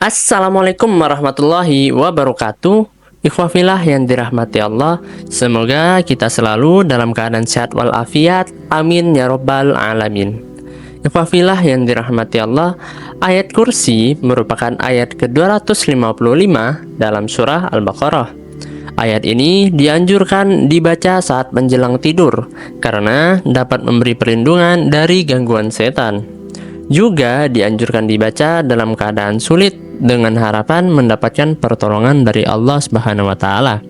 Assalamualaikum warahmatullahi wabarakatuh. Ikhwafillah yang dirahmati Allah, semoga kita selalu dalam keadaan sehat walafiat. Amin ya robbal alamin. Ikhwafillah yang dirahmati Allah, ayat kursi merupakan ayat ke-255 dalam surah Al-Baqarah. Ayat ini dianjurkan dibaca saat menjelang tidur karena dapat memberi perlindungan dari gangguan setan. Juga dianjurkan dibaca dalam keadaan sulit dengan harapan mendapatkan pertolongan dari Allah Subhanahu wa taala.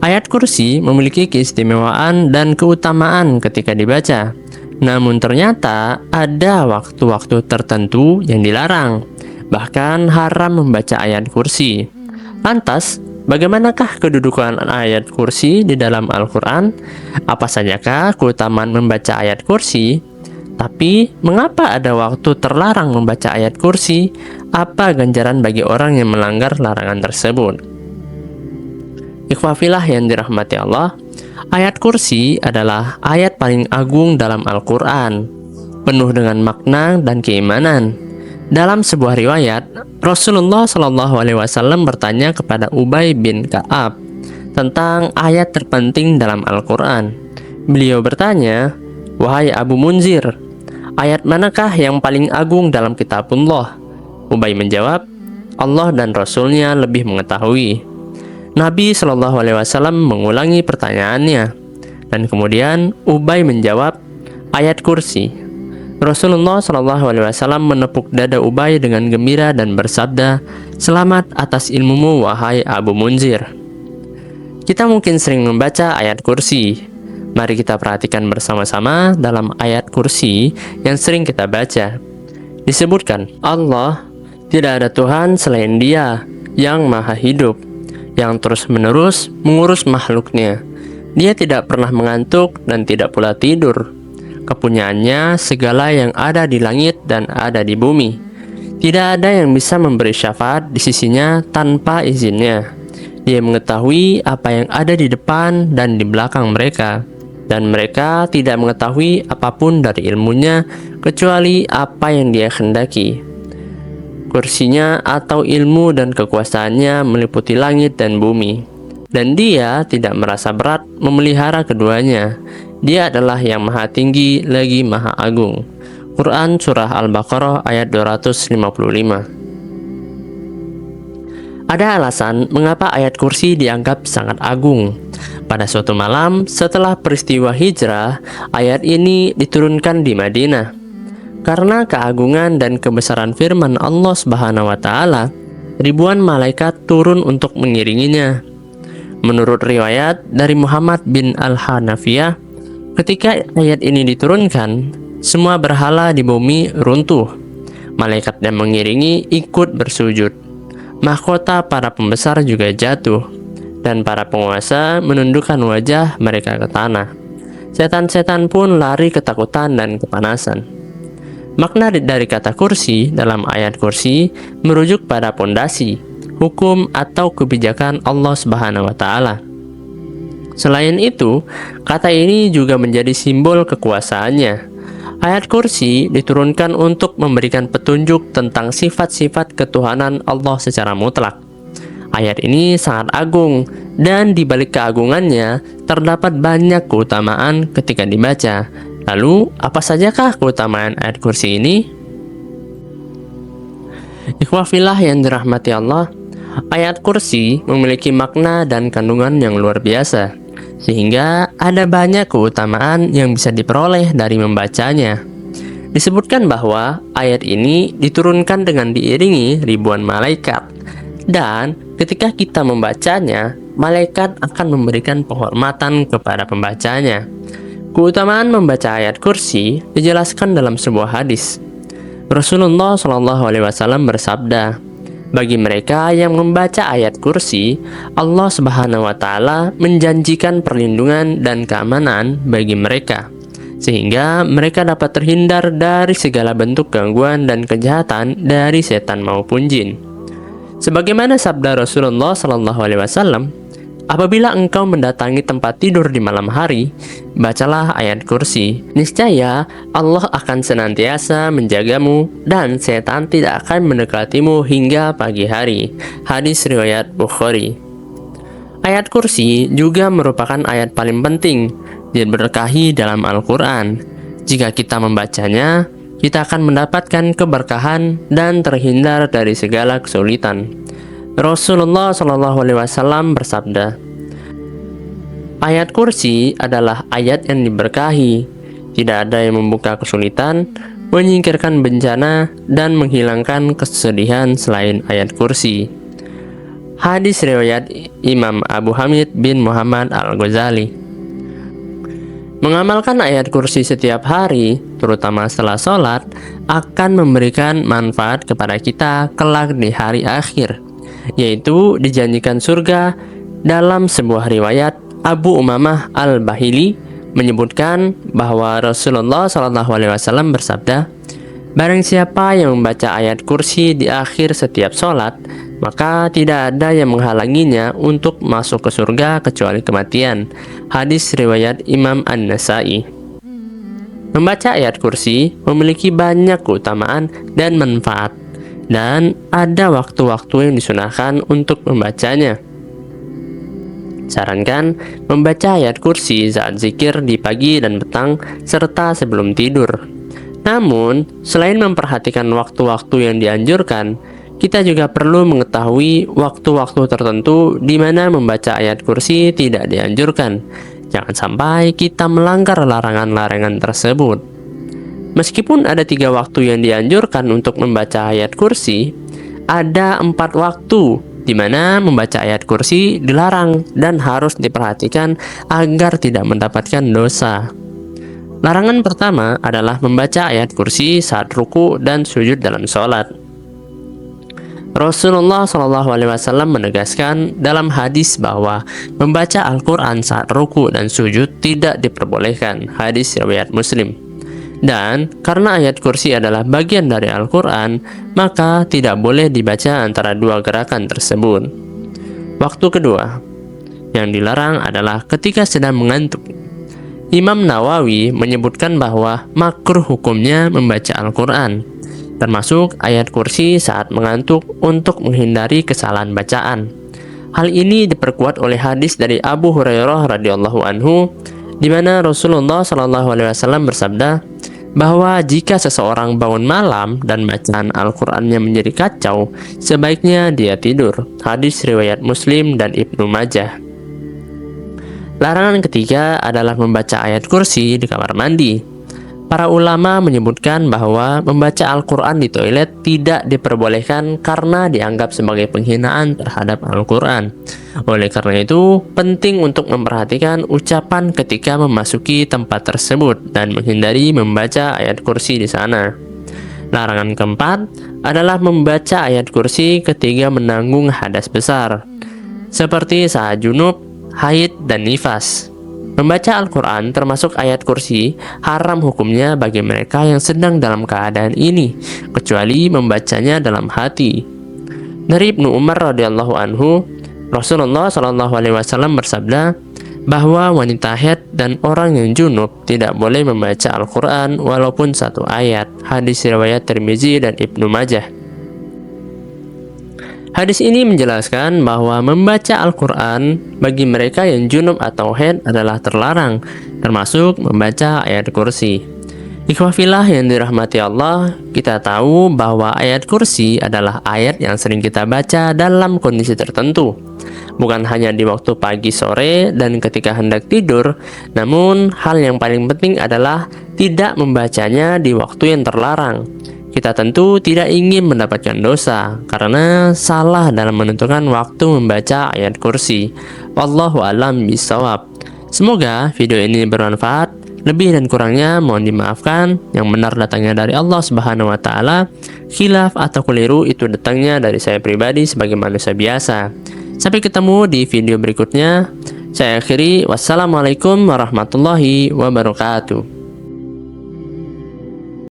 Ayat kursi memiliki keistimewaan dan keutamaan ketika dibaca. Namun ternyata ada waktu-waktu tertentu yang dilarang, bahkan haram membaca ayat kursi. Lantas, bagaimanakah kedudukan ayat kursi di dalam Al-Quran? Apa sajakah keutamaan membaca ayat kursi? Tapi, mengapa ada waktu terlarang membaca ayat kursi? Apa ganjaran bagi orang yang melanggar larangan tersebut? Ikhwafillah yang dirahmati Allah, ayat kursi adalah ayat paling agung dalam Al-Quran, penuh dengan makna dan keimanan. Dalam sebuah riwayat, Rasulullah SAW bertanya kepada Ubay bin Ka'ab tentang ayat terpenting dalam Al-Quran. Beliau bertanya, "Wahai Abu Munzir, ayat manakah yang paling agung dalam kitabullah?" Ubay menjawab, "Allah dan Rasulnya lebih mengetahui." Nabi SAW mengulangi pertanyaannya, dan kemudian Ubay menjawab, "Ayat kursi." Rasulullah SAW menepuk dada Ubay dengan gembira dan bersabda, "Selamat atas ilmumu, wahai Abu Munzir." Kita mungkin sering membaca ayat kursi. Mari kita perhatikan bersama-sama dalam ayat kursi yang sering kita baca. Disebutkan, Allah, tidak ada Tuhan selain Dia yang maha hidup, yang terus-menerus mengurus makhluknya. Dia tidak pernah mengantuk dan tidak pula tidur. Kepunyaannya segala yang ada di langit dan ada di bumi. Tidak ada yang bisa memberi syafaat di sisinya tanpa izinnya. Dia mengetahui apa yang ada di depan dan di belakang mereka, dan mereka tidak mengetahui apapun dari ilmunya kecuali apa yang Dia kehendaki. Kursinya atau ilmu dan kekuasaannya meliputi langit dan bumi, dan Dia tidak merasa berat memelihara keduanya. Dia adalah yang maha tinggi lagi maha agung. Quran Surah Al-Baqarah ayat 255. Ada alasan mengapa ayat kursi dianggap sangat agung. Pada suatu malam setelah peristiwa hijrah, ayat ini diturunkan di Madinah. Karena keagungan dan kebesaran firman Allah Subhanahu wa taala, ribuan malaikat turun untuk mengiringinya. Menurut riwayat dari Muhammad bin Al-Hanafiyah, ketika ayat ini diturunkan, semua berhala di bumi runtuh. Malaikat yang mengiringi ikut bersujud. Mahkota para pembesar juga jatuh, dan para penguasa menundukkan wajah mereka ke tanah. Setan-setan pun lari ketakutan dan kepanasan. Makna dari kata kursi dalam ayat kursi merujuk pada pondasi, hukum atau kebijakan Allah Subhanahu wa taala. Selain itu, kata ini juga menjadi simbol kekuasaannya. Ayat kursi diturunkan untuk memberikan petunjuk tentang sifat-sifat ketuhanan Allah secara mutlak. Ayat ini sangat agung, dan di balik keagungannya terdapat banyak keutamaan ketika dibaca. Lalu, apa sajakah keutamaan ayat kursi ini? Ikhwafillah yang dirahmati Allah, ayat kursi memiliki makna dan kandungan yang luar biasa, sehingga ada banyak keutamaan yang bisa diperoleh dari membacanya. Disebutkan bahwa ayat ini diturunkan dengan diiringi ribuan malaikat, dan ketika kita membacanya, malaikat akan memberikan penghormatan kepada pembacanya. Keutamaan membaca ayat kursi dijelaskan dalam sebuah hadis. Rasulullah SAW bersabda, "Bagi mereka yang membaca ayat kursi, Allah Subhanahu wa taala menjanjikan perlindungan dan keamanan bagi mereka, sehingga mereka dapat terhindar dari segala bentuk gangguan dan kejahatan dari setan maupun jin." Sebagaimana sabda Rasulullah SAW, Apabila engkau mendatangi tempat tidur di malam hari, bacalah ayat kursi. Niscaya Allah akan senantiasa menjagamu dan setan tidak akan mendekatimu hingga pagi hari. Hadis riwayat Bukhari. Ayat kursi juga merupakan ayat paling penting diberkahi dalam Al-Quran. Jika kita membacanya, kita akan mendapatkan keberkahan dan terhindar dari segala kesulitan. Rasulullah SAW bersabda, ayat kursi adalah ayat yang diberkahi. Tidak ada yang membuka kesulitan, menyingkirkan bencana, dan menghilangkan kesedihan selain ayat kursi. Hadis riwayat Imam Abu Hamid bin Muhammad Al-Ghazali. Mengamalkan ayat kursi setiap hari, terutama setelah sholat, akan memberikan manfaat kepada kita kelak di hari akhir, yaitu dijanjikan surga. Dalam sebuah riwayat, Abu Umamah Al-Bahili menyebutkan bahwa Rasulullah SAW bersabda, barang siapa yang membaca ayat kursi di akhir setiap sholat, maka tidak ada yang menghalanginya untuk masuk ke surga kecuali kematian. Hadis riwayat Imam An-Nasai. Membaca ayat kursi memiliki banyak keutamaan dan manfaat, dan ada waktu-waktu yang disunahkan untuk membacanya. Sarankan membaca ayat kursi saat zikir di pagi dan petang serta sebelum tidur. Namun, selain memperhatikan waktu-waktu yang dianjurkan, kita juga perlu mengetahui waktu-waktu tertentu di mana membaca ayat kursi tidak dianjurkan. Jangan sampai kita melanggar larangan-larangan tersebut. Meskipun ada 3 waktu yang dianjurkan untuk membaca ayat kursi, ada 4 waktu di mana membaca ayat kursi dilarang dan harus diperhatikan agar tidak mendapatkan dosa. Larangan pertama adalah membaca ayat kursi saat ruku dan sujud dalam sholat. Rasulullah SAW menegaskan dalam hadis bahwa membaca Al-Quran saat ruku dan sujud tidak diperbolehkan. Hadis riwayat Muslim. Dan karena ayat kursi adalah bagian dari Al-Quran, maka tidak boleh dibaca antara 2 gerakan tersebut. Waktu kedua yang dilarang adalah ketika sedang mengantuk. Imam Nawawi menyebutkan bahwa makruh hukumnya membaca Al-Quran, termasuk ayat kursi saat mengantuk untuk menghindari kesalahan bacaan. Hal ini diperkuat oleh hadis dari Abu Hurairah radhiyallahu anhu, di mana Rasulullah SAW bersabda bahwa jika seseorang bangun malam dan bacaan Al-Qur'annya menjadi kacau, sebaiknya dia tidur. Hadis riwayat Muslim dan Ibnu Majah. Larangan ketiga adalah membaca ayat kursi di kamar mandi. Para ulama menyebutkan bahwa membaca Al-Quran di toilet tidak diperbolehkan karena dianggap sebagai penghinaan terhadap Al-Quran. Oleh karena itu, penting untuk memperhatikan ucapan ketika memasuki tempat tersebut dan menghindari membaca ayat kursi di sana. Larangan keempat adalah membaca ayat kursi ketika menanggung hadas besar, seperti saat junub, haid, dan nifas. Membaca Al-Quran termasuk ayat kursi haram hukumnya bagi mereka yang sedang dalam keadaan ini, kecuali membacanya dalam hati. Dari Ibnu Umar radhiyallahu anhu, Rasulullah SAW bersabda bahwa wanita haid dan orang yang junub tidak boleh membaca Al-Quran walaupun 1 ayat. Hadis riwayat Tirmizi dan Ibnu Majah. Hadis ini menjelaskan bahwa membaca Al-Quran bagi mereka yang junub atau haid adalah terlarang, termasuk membaca ayat kursi. Ikhwafillah yang dirahmati Allah, kita tahu bahwa ayat kursi adalah ayat yang sering kita baca dalam kondisi tertentu. Bukan hanya di waktu pagi, sore, dan ketika hendak tidur, namun hal yang paling penting adalah tidak membacanya di waktu yang terlarang. Kita tentu tidak ingin mendapatkan dosa karena salah dalam menentukan waktu membaca ayat kursi. Wallahu a'lam bishawab. Semoga video ini bermanfaat. Lebih dan kurangnya mohon dimaafkan. Yang benar datangnya dari Allah Subhanahu wa taala. Khilaf atau keliru itu datangnya dari saya pribadi sebagai manusia biasa. Sampai ketemu di video berikutnya. Saya akhiri, wassalamualaikum warahmatullahi wabarakatuh.